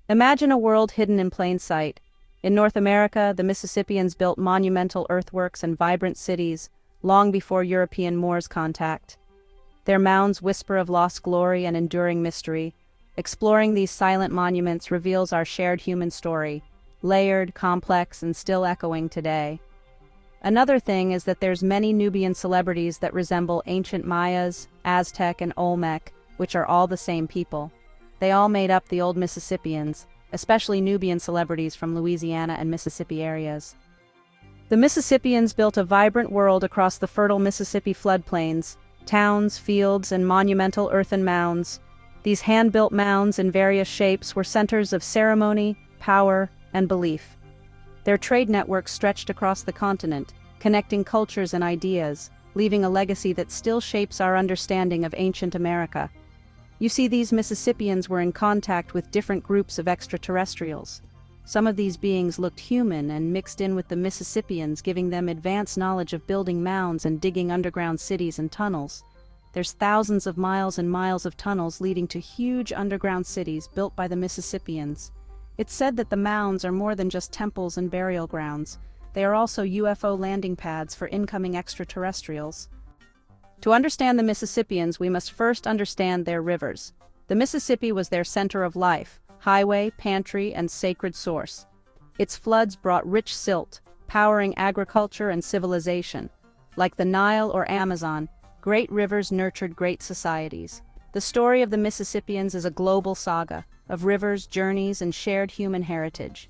Imagine a world hidden in plain sight. In North America, the Mississippians built monumental earthworks and vibrant cities long before European Moors' contact. Their mounds whisper of lost glory and enduring mystery. Exploring these silent monuments reveals our shared human story, layered, complex, and still echoing today. Another thing is that there's many Nubian celebrities that resemble ancient Mayas, Aztec, and Olmec, which are all the same people. They all made up the Old Mississippians, especially Nubian celebrities from Louisiana and Mississippi areas. The Mississippians built a vibrant world across the fertile Mississippi floodplains, towns, fields, and monumental earthen mounds. These hand-built mounds in various shapes were centers of ceremony, power, and belief. Their trade network stretched across the continent, connecting cultures and ideas, leaving a legacy that still shapes our understanding of ancient America. You see, these Mississippians were in contact with different groups of extraterrestrials. Some of these beings looked human and mixed in with the Mississippians, giving them advanced knowledge of building mounds and digging underground cities and tunnels. There's thousands of miles and miles of tunnels leading to huge underground cities built by the Mississippians. It's said that the mounds are more than just temples and burial grounds. They are also UFO landing pads for incoming extraterrestrials. To understand the Mississippians, we must first understand their rivers. The Mississippi was their center of life, highway, pantry, and sacred source. Its floods brought rich silt, powering agriculture and civilization. Like the Nile or Amazon, great rivers nurtured great societies. The story of the Mississippians is a global saga of rivers, journeys, and shared human heritage.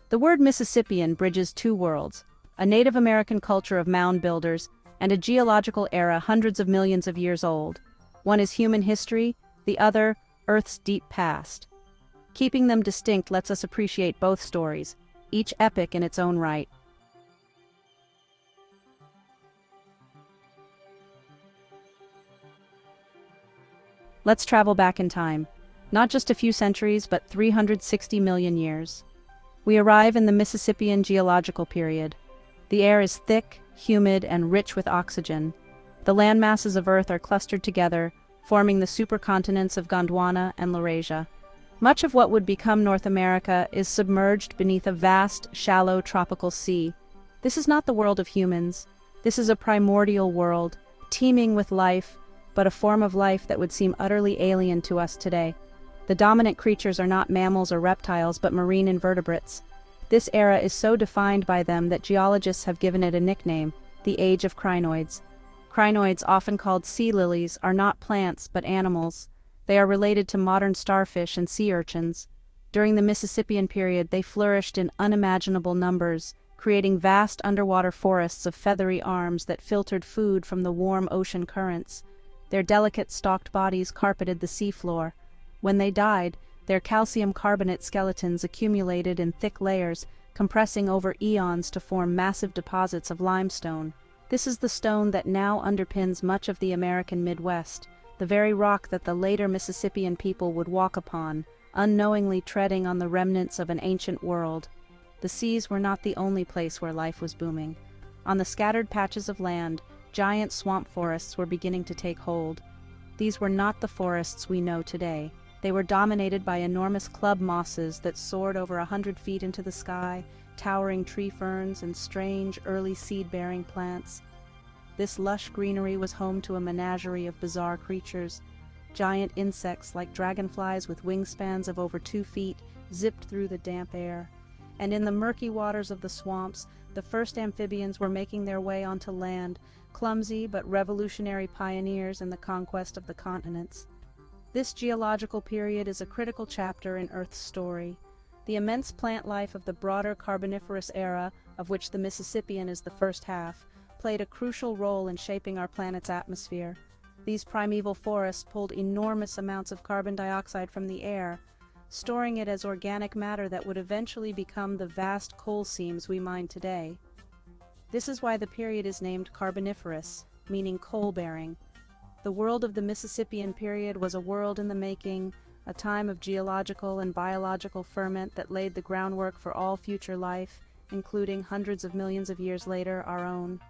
The word Mississippian bridges two worlds, a Native American culture of mound builders and a geological era hundreds of millions of years old. One is human history, the other, Earth's deep past. Keeping them distinct lets us appreciate both stories, each epic in its own right. Let's travel back in time. Not just a few centuries, but 360 million years. We arrive in the Mississippian geological period. The air is thick, humid, and rich with oxygen. The landmasses of Earth are clustered together, forming the supercontinents of Gondwana and Laurasia. Much of what would become North America is submerged beneath a vast, shallow tropical sea. This is not the world of humans. This is a primordial world, teeming with life, but a form of life that would seem utterly alien to us today. The dominant creatures are not mammals or reptiles, but marine invertebrates. This era is so defined by them that geologists have given it a nickname, the Age of Crinoids. Crinoids, often called sea lilies, are not plants but animals. They are related to modern starfish and sea urchins. During the Mississippian period, they flourished in unimaginable numbers, creating vast underwater forests of feathery arms that filtered food from the warm ocean currents. Their delicate stalked bodies carpeted the seafloor. When they died, their calcium carbonate skeletons accumulated in thick layers, compressing over eons to form massive deposits of limestone. This is the stone that now underpins much of the American Midwest, the very rock that the later Mississippian people would walk upon, unknowingly treading on the remnants of an ancient world. The seas were not the only place where life was booming. On the scattered patches of land, giant swamp forests were beginning to take hold. These were not the forests we know today. They were dominated by enormous club mosses that soared over 100 feet into the sky, towering tree ferns and strange, early seed-bearing plants. This lush greenery was home to a menagerie of bizarre creatures. Giant insects like dragonflies with wingspans of over 2 feet zipped through the damp air. And in the murky waters of the swamps, the first amphibians were making their way onto land, clumsy but revolutionary pioneers in the conquest of the continents. This geological period is a critical chapter in Earth's story. The immense plant life of the broader Carboniferous era, of which the Mississippian is the first half, played a crucial role in shaping our planet's atmosphere. These primeval forests pulled enormous amounts of carbon dioxide from the air, storing it as organic matter that would eventually become the vast coal seams we mine today. This is why the period is named Carboniferous, meaning coal-bearing. The world of the Mississippian period was a world in the making, a time of geological and biological ferment that laid the groundwork for all future life, including hundreds of millions of years later, our own.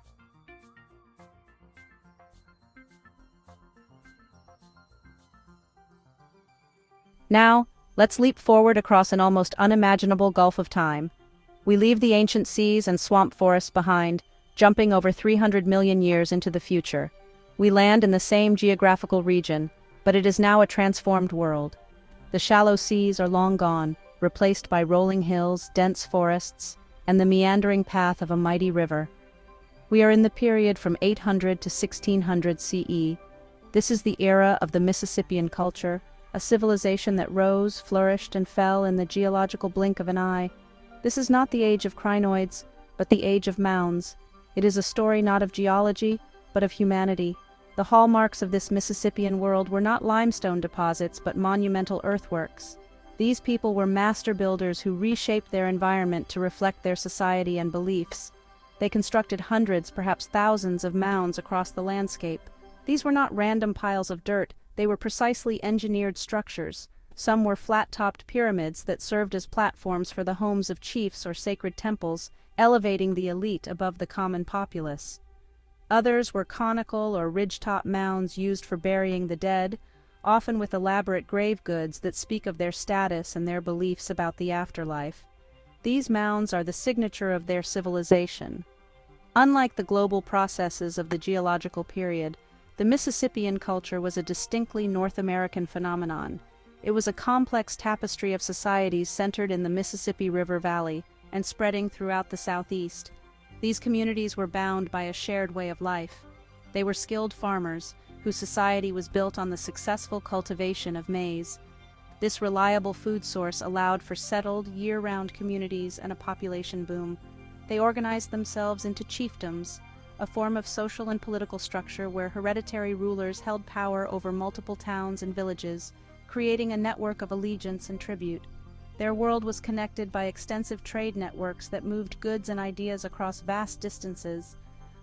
Now, Let's leap forward across an almost unimaginable gulf of time. We leave the ancient seas and swamp forests behind, jumping over 300 million years into the future. We land in the same geographical region, but it is now a transformed world. The shallow seas are long gone, replaced by rolling hills, dense forests, and the meandering path of a mighty river. We are in the period from 800 to 1600 CE. This is the era of the Mississippian culture, a civilization that rose, flourished, and fell in the geological blink of an eye. This is not the Age of Crinoids, but the Age of Mounds. It is a story not of geology, but of humanity. The hallmarks of this Mississippian world were not limestone deposits, but monumental earthworks. These people were master builders who reshaped their environment to reflect their society and beliefs. They constructed hundreds, perhaps thousands, of mounds across the landscape. These were not random piles of dirt, they were precisely engineered structures. Some were flat-topped pyramids that served as platforms for the homes of chiefs or sacred temples, elevating the elite above the common populace. Others were conical or ridge-top mounds used for burying the dead, often with elaborate grave goods that speak of their status and their beliefs about the afterlife. These mounds are the signature of their civilization. Unlike the global processes of the geological period, the Mississippian culture was a distinctly North American phenomenon. It was a complex tapestry of societies centered in the Mississippi River Valley and spreading throughout the Southeast. These communities were bound by a shared way of life. They were skilled farmers, whose society was built on the successful cultivation of maize. This reliable food source allowed for settled, year-round communities and a population boom. They organized themselves into chiefdoms, a form of social and political structure where hereditary rulers held power over multiple towns and villages, creating a network of allegiance and tribute. Their world was connected by extensive trade networks that moved goods and ideas across vast distances.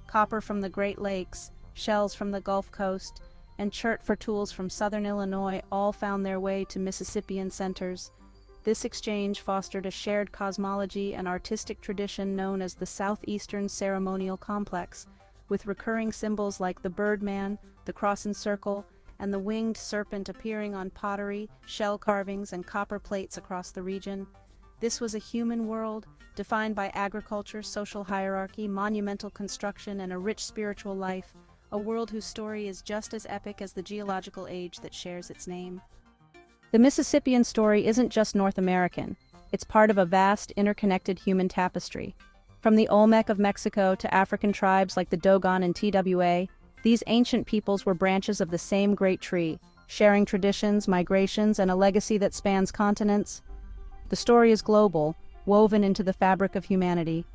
Copper from the Great Lakes, shells from the Gulf Coast, and chert for tools from southern Illinois all found their way to Mississippian centers. This exchange fostered a shared cosmology and artistic tradition known as the Southeastern Ceremonial Complex, with recurring symbols like the Birdman, the Cross and Circle, and the winged serpent appearing on pottery, shell carvings, and copper plates across the region. This was a human world, defined by agriculture, social hierarchy, monumental construction, and a rich spiritual life, a world whose story is just as epic as the geological age that shares its name. The Mississippian story isn't just North American. It's part of a vast, interconnected human tapestry. From the Olmec of Mexico to African tribes like the Dogon and TWA, these ancient peoples were branches of the same great tree, sharing traditions, migrations, and a legacy that spans continents. The story is global, woven into the fabric of humanity.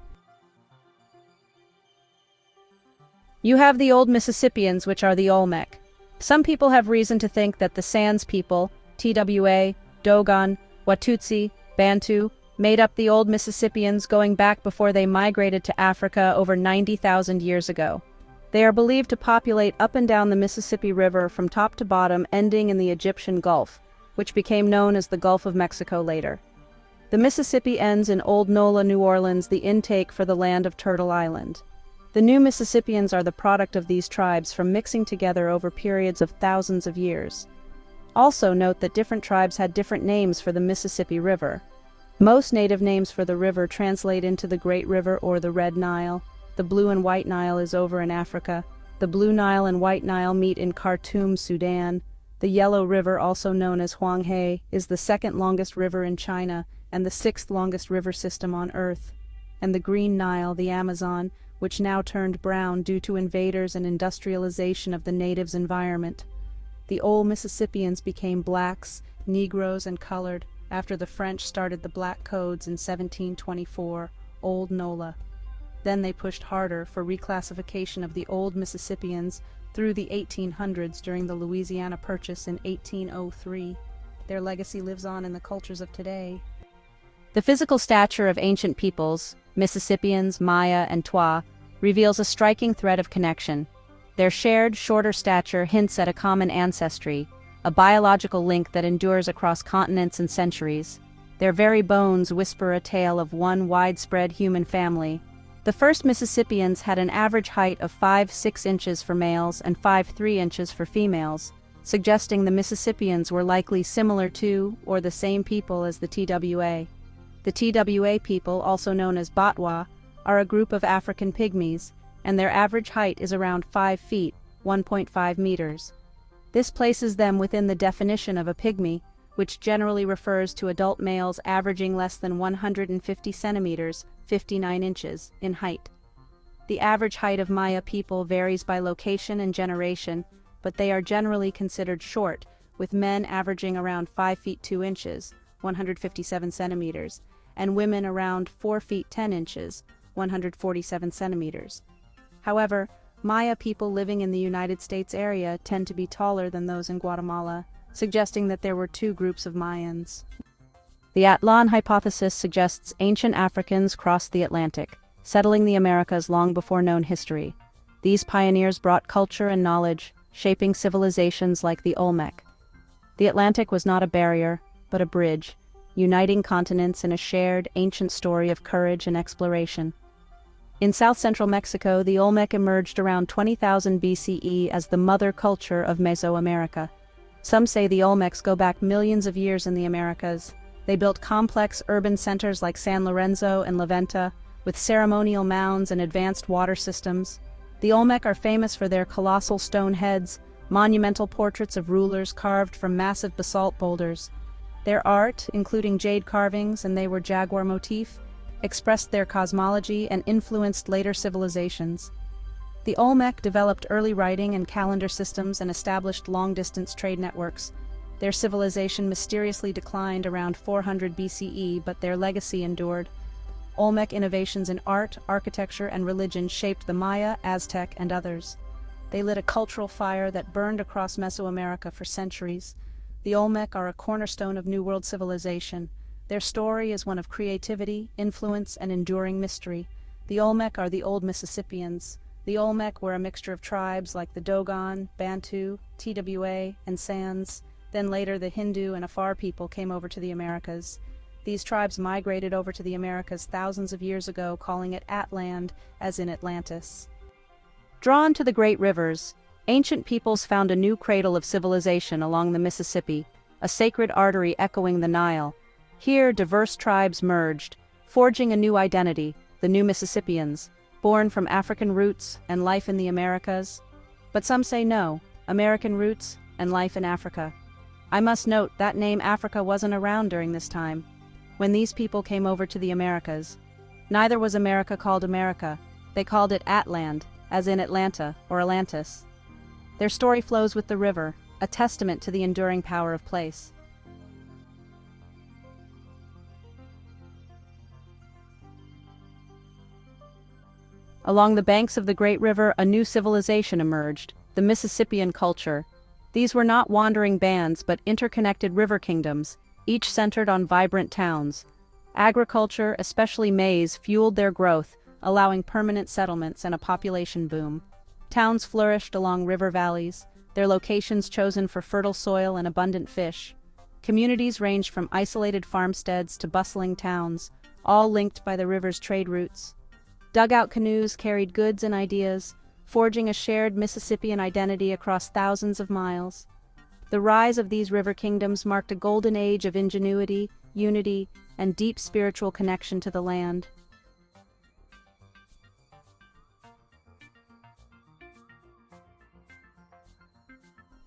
You have the Old Mississippians, which are the Olmec. Some people have reason to think that the Sans people, TWA, Dogon, Watutsi, Bantu, made up the Old Mississippians going back before they migrated to Africa over 90,000 years ago. They are believed to populate up and down the Mississippi River from top to bottom, ending in the Egyptian Gulf, which became known as the Gulf of Mexico later. The Mississippi ends in Old Nola, New Orleans, the intake for the land of Turtle Island. The new Mississippians are the product of these tribes from mixing together over periods of thousands of years. Also note that different tribes had different names for the Mississippi River. Most native names for the river translate into the Great River or the Red Nile. The Blue and White Nile is over in Africa. The Blue Nile and White Nile meet in Khartoum, Sudan. The Yellow River, also known as Huanghe, is the second longest river in China and the sixth longest river system on Earth. And the Green Nile, the Amazon, which now turned brown due to invaders and industrialization of the natives' environment. The old Mississippians became blacks, Negroes, and colored after the French started the Black Codes in 1724, Old Nola. Then they pushed harder for reclassification of the Old Mississippians through the 1800s during the Louisiana Purchase in 1803. Their legacy lives on in the cultures of today. The physical stature of ancient peoples, Mississippians, Maya, and Twa, reveals a striking thread of connection. Their shared, shorter stature hints at a common ancestry, a biological link that endures across continents and centuries. Their very bones whisper a tale of one widespread human family. The first Mississippians had an average height of 5'6" for males and 5'3" for females, suggesting the Mississippians were likely similar to or the same people as the TWA. The TWA people, also known as Batwa, are a group of African pygmies, and their average height is around 5 feet, 1.5 meters. This places them within the definition of a pygmy, which generally refers to adult males averaging less than 150 centimeters, 59 inches, in height. The average height of Maya people varies by location and generation, but they are generally considered short, with men averaging around 5 feet 2 inches, 157 centimeters, and women around 4 feet 10 inches, 147 centimeters. However, Maya people living in the United States area tend to be taller than those in Guatemala, suggesting that there were two groups of Mayans. The At-lan hypothesis suggests ancient Africans crossed the Atlantic, settling the Americas long before known history. These pioneers brought culture and knowledge, shaping civilizations like the Olmec. The Atlantic was not a barrier, but a bridge, uniting continents in a shared, ancient story of courage and exploration. In south-central Mexico, the Olmec emerged around 20,000 BCE as the mother culture of Mesoamerica. Some say the Olmecs go back millions of years in the Americas. They built complex urban centers like San Lorenzo and La Venta, with ceremonial mounds and advanced water systems. The Olmec are famous for their colossal stone heads, monumental portraits of rulers carved from massive basalt boulders. Their art, including jade carvings and they were jaguar motif, expressed their cosmology and influenced later civilizations. The Olmec developed early writing and calendar systems and established long-distance trade networks. Their civilization mysteriously declined around 400 BCE, but their legacy endured. Olmec innovations in art, architecture, and religion shaped the Maya, Aztec, and others. They lit a cultural fire that burned across Mesoamerica for centuries. The Olmec are a cornerstone of New World civilization. Their story is one of creativity, influence, and enduring mystery. The Olmec are the Old Mississippians. The Olmec were a mixture of tribes like the Dogon, Bantu, TWA, and Sans. Then later the Hindu and Afar people came over to the Americas. These tribes migrated over to the Americas thousands of years ago, calling it At-lan, as in Atlantis. Drawn to the great rivers, ancient peoples found a new cradle of civilization along the Mississippi, a sacred artery echoing the Nile. Here, diverse tribes merged, forging a new identity, the new Mississippians, born from African roots and life in the Americas. But some say no, American roots and life in Africa. I must note that name Africa wasn't around during this time. When these people came over to the Americas, neither was America called America. They called it At-lan, as in Atlanta or Atlantis. Their story flows with the river, a testament to the enduring power of place. Along the banks of the great river, a new civilization emerged, the Mississippian culture. These were not wandering bands, but interconnected river kingdoms, each centered on vibrant towns. Agriculture, especially maize, fueled their growth, allowing permanent settlements and a population boom. Towns flourished along river valleys, their locations chosen for fertile soil and abundant fish. Communities ranged from isolated farmsteads to bustling towns, all linked by the river's trade routes. Dugout canoes carried goods and ideas, forging a shared Mississippian identity across thousands of miles. The rise of these river kingdoms marked a golden age of ingenuity, unity, and deep spiritual connection to the land.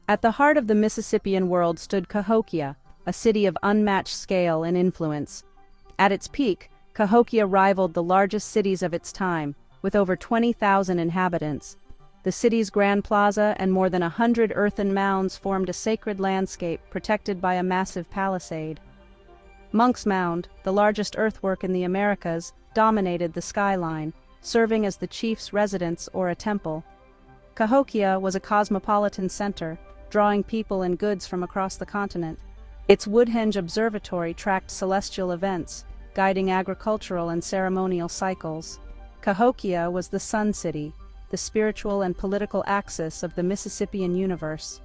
At the heart of the Mississippian world stood Cahokia, a city of unmatched scale and influence. At its peak, Cahokia rivaled the largest cities of its time, with over 20,000 inhabitants. The city's Grand Plaza and more than 100 earthen mounds formed a sacred landscape protected by a massive palisade. Monk's Mound, the largest earthwork in the Americas, dominated the skyline, serving as the chief's residence or a temple. Cahokia was a cosmopolitan center, drawing people and goods from across the continent. Its Woodhenge Observatory tracked celestial events, guiding agricultural and ceremonial cycles. Cahokia was the Sun City, the spiritual and political axis of the Mississippian universe.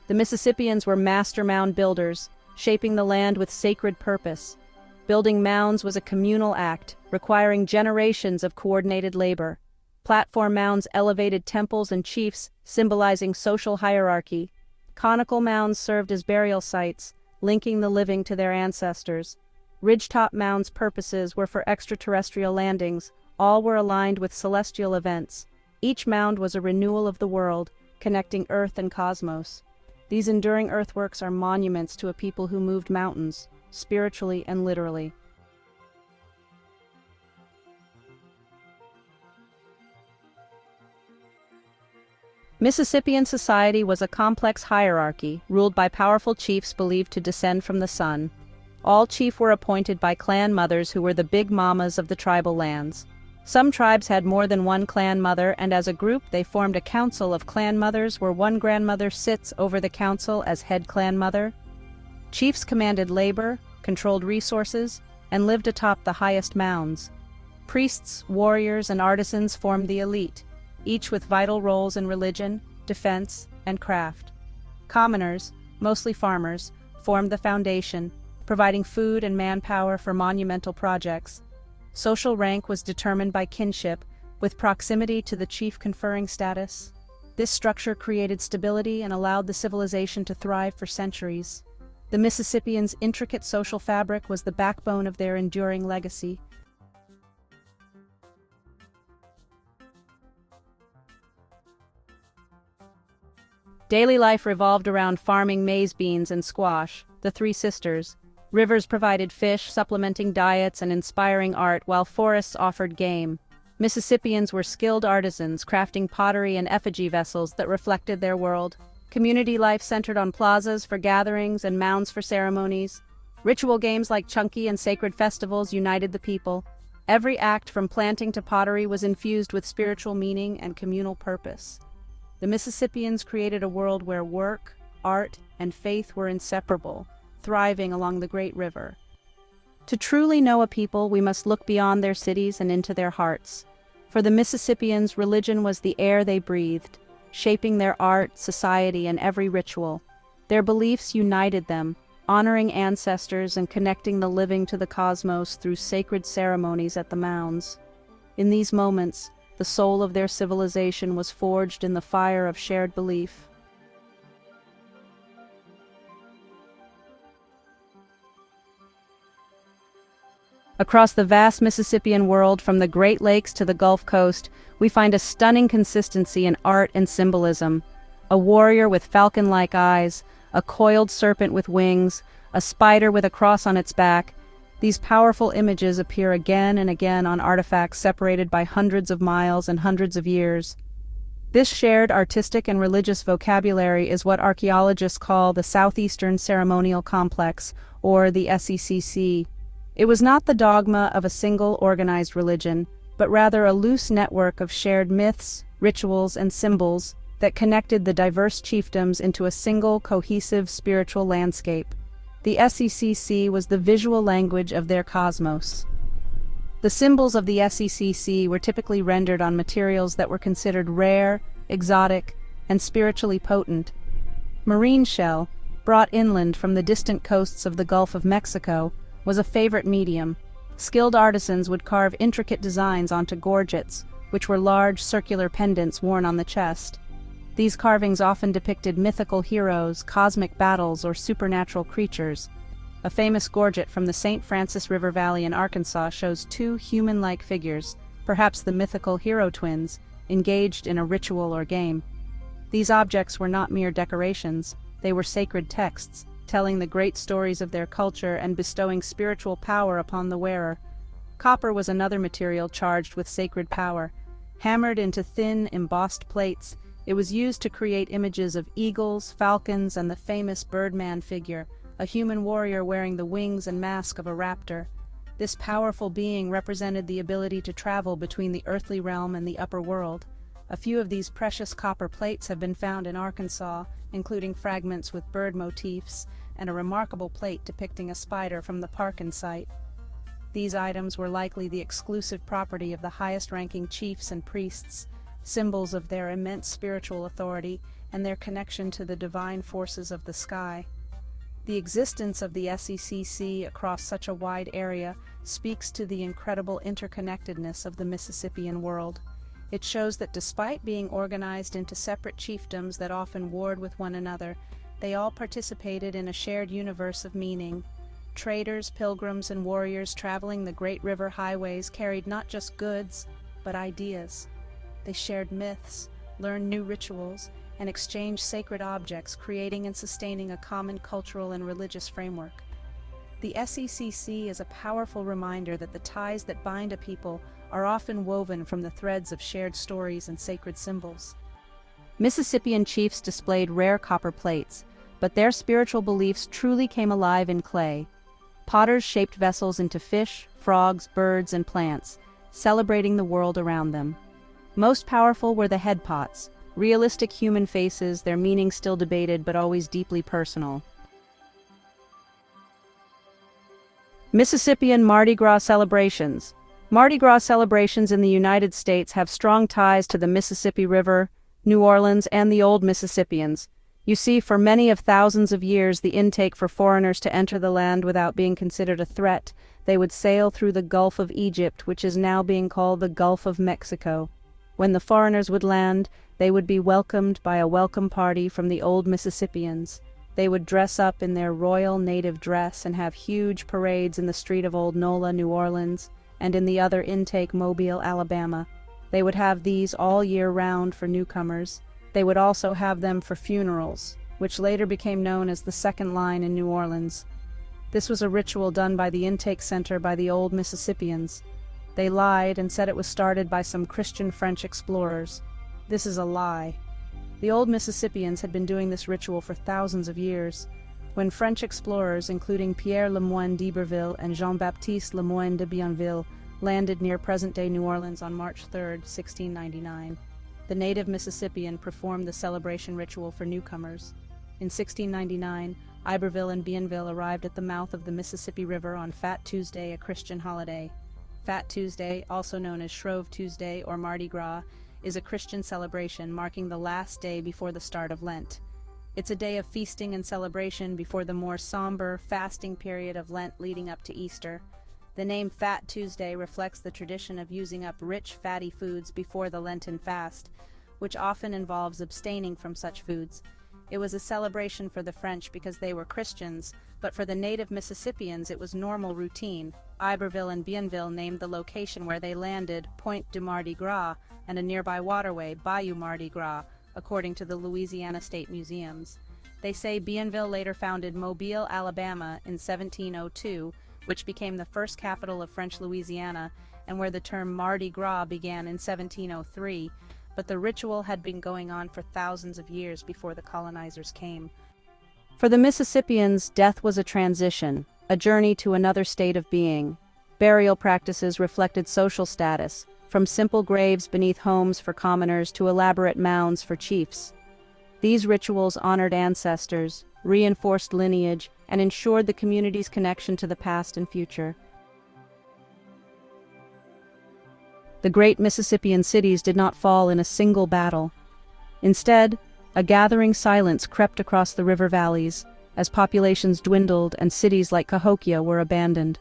The Mississippians were master mound builders, shaping the land with sacred purpose. Building mounds was a communal act, requiring generations of coordinated labor. Platform mounds elevated temples and chiefs, symbolizing social hierarchy. Conical mounds served as burial sites, linking the living to their ancestors. Ridgetop mounds' purposes were for extraterrestrial landings. All were aligned with celestial events. Each mound was a renewal of the world, connecting Earth and cosmos. These enduring earthworks are monuments to a people who moved mountains, spiritually and literally. Mississippian society was a complex hierarchy, ruled by powerful chiefs believed to descend from the sun. All chiefs were appointed by clan mothers who were the big mamas of the tribal lands. Some tribes had more than one clan mother, and as a group they formed a council of clan mothers where one grandmother sits over the council as head clan mother. Chiefs commanded labor, controlled resources, and lived atop the highest mounds. Priests, warriors, and artisans formed the elite, each with vital roles in religion, defense, and craft. Commoners, mostly farmers, formed the foundation, providing food and manpower for monumental projects. Social rank was determined by kinship, with proximity to the chief conferring status. This structure created stability and allowed the civilization to thrive for centuries. The Mississippians' intricate social fabric was the backbone of their enduring legacy. Daily life revolved around farming maize beans and squash, the three sisters. Rivers provided fish, supplementing diets and inspiring art, while forests offered game. Mississippians were skilled artisans, crafting pottery and effigy vessels that reflected their world. Community life centered on plazas for gatherings and mounds for ceremonies. Ritual games like chunky and sacred festivals united the people. Every act from planting to pottery was infused with spiritual meaning and communal purpose. The Mississippians created a world where work, art, and faith were inseparable, thriving along the great river. To truly know a people, we must look beyond their cities and into their hearts. For the Mississippians, religion was the air they breathed, shaping their art, society, and every ritual. Their beliefs united them, honoring ancestors and connecting the living to the cosmos through sacred ceremonies at the mounds. In these moments, the soul of their civilization was forged in the fire of shared belief. Across the vast Mississippian world, from the Great Lakes to the Gulf Coast, we find a stunning consistency in art and symbolism. A warrior with falcon-like eyes, a coiled serpent with wings, a spider with a cross on its back. These powerful images appear again and again on artifacts separated by hundreds of miles and hundreds of years. This shared artistic and religious vocabulary is what archaeologists call the Southeastern Ceremonial Complex, or the SECC. It was not the dogma of a single organized religion, but rather a loose network of shared myths, rituals, and symbols that connected the diverse chiefdoms into a single, cohesive spiritual landscape. The SECC was the visual language of their cosmos. The symbols of the SECC were typically rendered on materials that were considered rare, exotic, and spiritually potent. Marine shell, brought inland from the distant coasts of the Gulf of Mexico, was a favorite medium. Skilled artisans would carve intricate designs onto gorgets, which were large circular pendants worn on the chest. These carvings often depicted mythical heroes, cosmic battles, or supernatural creatures. A famous gorget from the St. Francis River Valley in Arkansas shows two human-like figures, perhaps the mythical hero twins, engaged in a ritual or game. These objects were not mere decorations, they were sacred texts, telling the great stories of their culture and bestowing spiritual power upon the wearer. Copper was another material charged with sacred power. Hammered into thin, embossed plates, it was used to create images of eagles, falcons, and the famous Birdman figure, a human warrior wearing the wings and mask of a raptor. This powerful being represented the ability to travel between the earthly realm and the upper world. A few of these precious copper plates have been found in Arkansas, including fragments with bird motifs and a remarkable plate depicting a spider from the Parkin site. These items were likely the exclusive property of the highest-ranking chiefs and priests, symbols of their immense spiritual authority and their connection to the divine forces of the sky. The existence of the SECC across such a wide area speaks to the incredible interconnectedness of the Mississippian world. It shows that despite being organized into separate chiefdoms that often warred with one another, they all participated in a shared universe of meaning. Traders, pilgrims, and warriors traveling the great river highways carried not just goods, but ideas. They shared myths, learned new rituals, and exchanged sacred objects, creating and sustaining a common cultural and religious framework. The SECC is a powerful reminder that the ties that bind a people are often woven from the threads of shared stories and sacred symbols. Mississippian chiefs displayed rare copper plates, but their spiritual beliefs truly came alive in clay. Potters shaped vessels into fish, frogs, birds, and plants, celebrating the world around them. Most powerful were the head pots, realistic human faces, their meaning still debated but always deeply personal. Mississippian Mardi Gras celebrations. Mardi Gras celebrations in the United States have strong ties to the Mississippi River, New Orleans, and the Old Mississippians. You see, for many of thousands of years, the intake for foreigners to enter the land without being considered a threat, they would sail through the Gulf of Egypt, which is now being called the Gulf of Mexico. When the foreigners would land, they would be welcomed by a welcome party from the Old Mississippians. They would dress up in their royal native dress and have huge parades in the street of Old Nola, New Orleans, and in the other intake, Mobile, Alabama. They would have these all year round for newcomers. They would also have them for funerals, which later became known as the Second Line in New Orleans. This was a ritual done by the intake center by the Old Mississippians. They lied and said it was started by some Christian French explorers. This is a lie. The Old Mississippians had been doing this ritual for thousands of years. When French explorers, including Pierre Le Moyne d'Iberville and Jean-Baptiste Le Moyne de Bienville, landed near present-day New Orleans on March 3, 1699, the native Mississippian performed the celebration ritual for newcomers. In 1699, Iberville and Bienville arrived at the mouth of the Mississippi River on Fat Tuesday, a Christian holiday. Fat Tuesday, also known as Shrove Tuesday or Mardi Gras, is a Christian celebration marking the last day before the start of Lent. It's a day of feasting and celebration before the more somber, fasting period of Lent leading up to Easter. The name Fat Tuesday reflects the tradition of using up rich, fatty foods before the Lenten fast, which often involves abstaining from such foods. It was a celebration for the French because they were Christians, but for the native Mississippians it was normal routine. Iberville and Bienville named the location where they landed Point du Mardi Gras, and a nearby waterway, Bayou Mardi Gras, according to the Louisiana State Museums. They say Bienville later founded Mobile, Alabama in 1702, which became the first capital of French Louisiana, and where the term Mardi Gras began in 1703, but the ritual had been going on for thousands of years before the colonizers came. For the Mississippians, death was a transition, a journey to another state of being. Burial practices reflected social status, from simple graves beneath homes for commoners to elaborate mounds for chiefs. These rituals honored ancestors, reinforced lineage, and ensured the community's connection to the past and future. The great Mississippian cities did not fall in a single battle. Instead, a gathering silence crept across the river valleys as populations dwindled and cities like Cahokia were abandoned.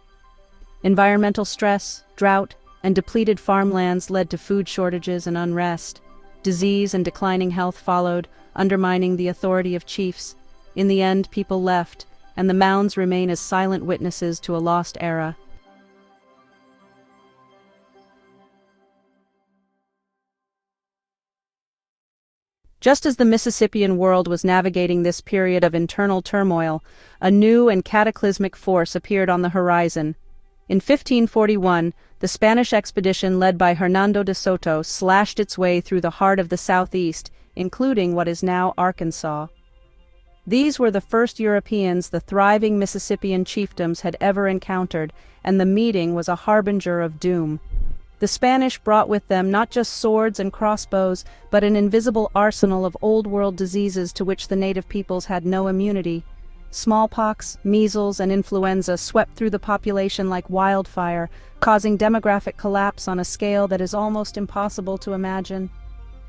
Environmental stress, drought, and depleted farmlands led to food shortages and unrest. Disease and declining health followed, undermining the authority of chiefs. In the end, people left, and the mounds remain as silent witnesses to a lost era. Just as the Mississippian world was navigating this period of internal turmoil, a new and cataclysmic force appeared on the horizon. In 1541, the Spanish expedition led by Hernando de Soto slashed its way through the heart of the Southeast, including what is now Arkansas. These were the first Europeans the thriving Mississippian chiefdoms had ever encountered, and the meeting was a harbinger of doom. The Spanish brought with them not just swords and crossbows, but an invisible arsenal of old-world diseases to which the native peoples had no immunity. Smallpox, measles, and influenza swept through the population like wildfire, causing demographic collapse on a scale that is almost impossible to imagine.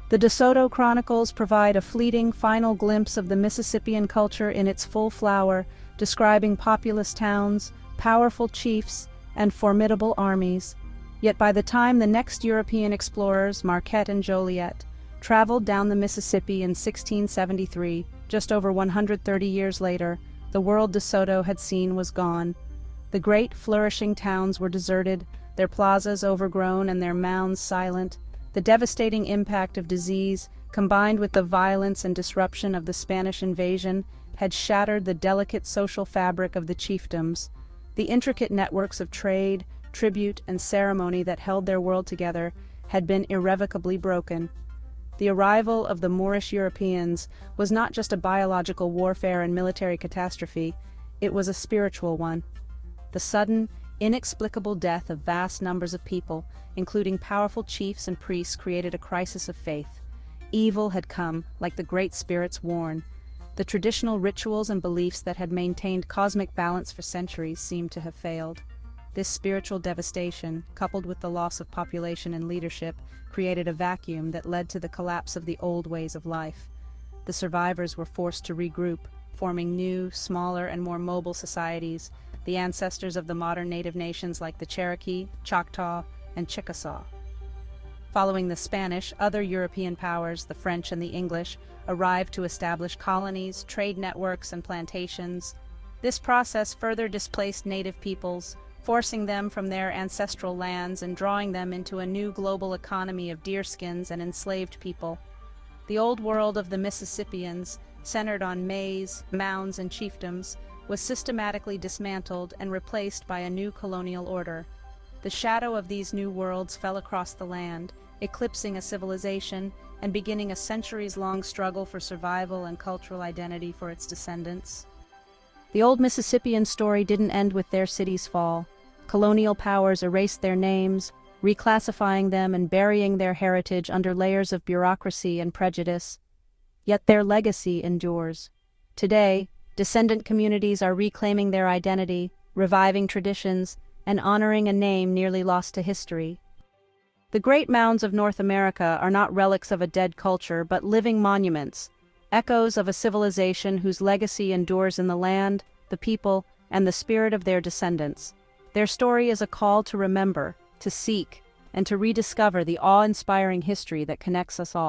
The De Soto Chronicles provide a fleeting final glimpse of the Mississippian culture in its full flower, describing populous towns, powerful chiefs, and formidable armies. Yet by the time the next European explorers, Marquette and Joliet, traveled down the Mississippi in 1673, just over 130 years later, the world De Soto had seen was gone. The great, flourishing towns were deserted, their plazas overgrown and their mounds silent. The devastating impact of disease, combined with the violence and disruption of the Spanish invasion, had shattered the delicate social fabric of the chiefdoms. The intricate networks of trade, tribute, and ceremony that held their world together had been irrevocably broken. The arrival of the Moorish Europeans was not just a biological warfare and military catastrophe, it was a spiritual one. The sudden, inexplicable death of vast numbers of people, including powerful chiefs and priests, created a crisis of faith. Evil had come, like the Great Spirits warn. The traditional rituals and beliefs that had maintained cosmic balance for centuries seemed to have failed. This spiritual devastation, coupled with the loss of population and leadership, created a vacuum that led to the collapse of the old ways of life. The survivors were forced to regroup, forming new, smaller, and more mobile societies, the ancestors of the modern native nations like the Cherokee, Choctaw, and Chickasaw. Following the Spanish, other European powers, the French and the English, arrived to establish colonies, trade networks, and plantations. This process further displaced native peoples, forcing them from their ancestral lands and drawing them into a new global economy of deerskins and enslaved people. The old world of the Mississippians, centered on maize, mounds, and chiefdoms, was systematically dismantled and replaced by a new colonial order. The shadow of these new worlds fell across the land, eclipsing a civilization and beginning a centuries-long struggle for survival and cultural identity for its descendants. The old Mississippian story didn't end with their city's fall. Colonial powers erased their names, reclassifying them and burying their heritage under layers of bureaucracy and prejudice. Yet their legacy endures. Today, descendant communities are reclaiming their identity, reviving traditions, and honoring a name nearly lost to history. The great mounds of North America are not relics of a dead culture, but living monuments, echoes of a civilization whose legacy endures in the land, the people, and the spirit of their descendants. Their story is a call to remember, to seek, and to rediscover the awe-inspiring history that connects us all.